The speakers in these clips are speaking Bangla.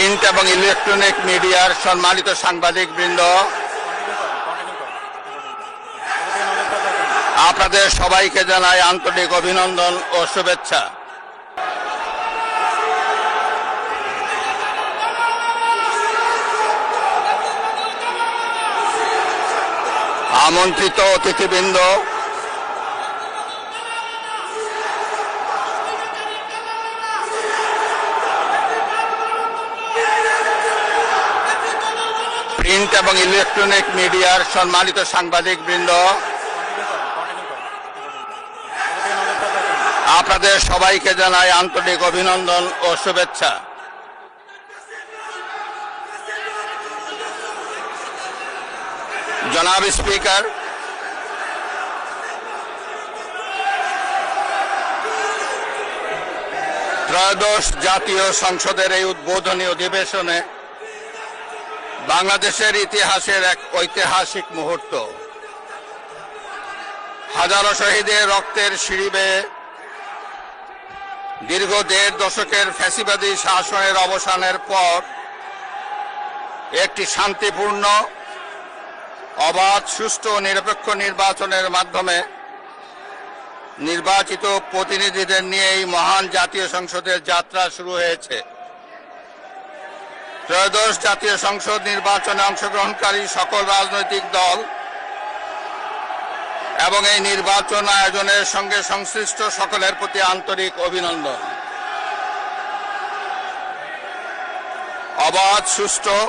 প্রিন্ট এবং ইলেকট্রনিক মিডিয়ার সম্মানিত সাংবাদিকবৃন্দ, আপনাদের সবাইকে জানাই আন্তরিক অভিনন্দন ও শুভেচ্ছা। আমন্ত্রিত অতিথিবৃন্দ, প্রিন্ট এবং ইলেকট্রনিক মিডিয়ার সম্মানিত সাংবাদিকবৃন্দ, আপনাদের সবাইকে জানাই আন্তরিক অভিনন্দন ও শুভেচ্ছা। জনাব স্পিকার, ত্রয়োদশ জাতীয় সংসদের এই উদ্বোধনী অধিবেশনে বাংলাদেশের ইতিহাসের এক ঐতিহাসিক মুহূর্ত। হাজারো শহীদের রক্তের সিঁড়ি বেয়ে দীর্ঘ ১.৫ দশকের ফ্যাসিবাদী শাসনের অবসানের পর একটি শান্তিপূর্ণ, অবাধ, সুষ্ঠু ও নিরপেক্ষ নির্বাচনের মাধ্যমে নির্বাচিত প্রতিনিধিদের নিয়ে এই মহান জাতীয় সংসদের যাত্রা শুরু হয়েছে। ত্রয়োদশ জাতীয় সংসদ নির্বাচনে অংশগ্রহণকারী সকল রাজনৈতিক দল এবং এই নির্বাচন আয়োজনের সঙ্গে সংশ্লিষ্ট সকলের প্রতি আন্তরিক অভিনন্দন। অবাধ, সুষ্ঠু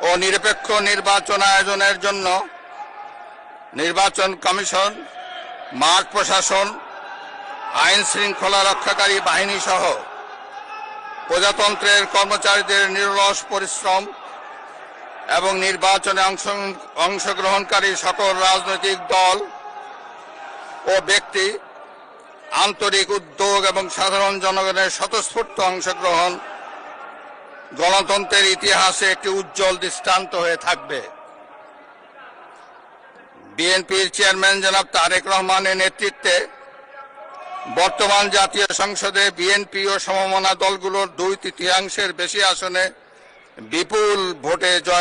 ও নিরপেক্ষ নির্বাচন আয়োজনের জন্য নির্বাচন কমিশন, মাঠ প্রশাসন, আইন শৃঙ্খলা রক্ষাকারী বাহিনী সহ প্রজাতন্ত্রের কর্মচারীদের নিরলস পরিশ্রম এবং নির্বাচনে অংশগ্রহণকারী সকল রাজনৈতিক দল ও ব্যক্তি আন্তরিক উদ্যোগ এবং সাধারণ জনগণের স্বতঃস্ফূর্ত অংশগ্রহণ গণতন্ত্রের ইতিহাসে একটি উজ্জ্বল দৃষ্টান্ত হয়ে থাকবে। বিএনপির চেয়ারম্যান জনাব তারেক রহমানের নেতৃত্বে বর্তমান জাতীয় সংসদে বিএনপি ও সমমনা দলগুলোর ২/৩ বেশি আসনে বিপুল ভোটে জয়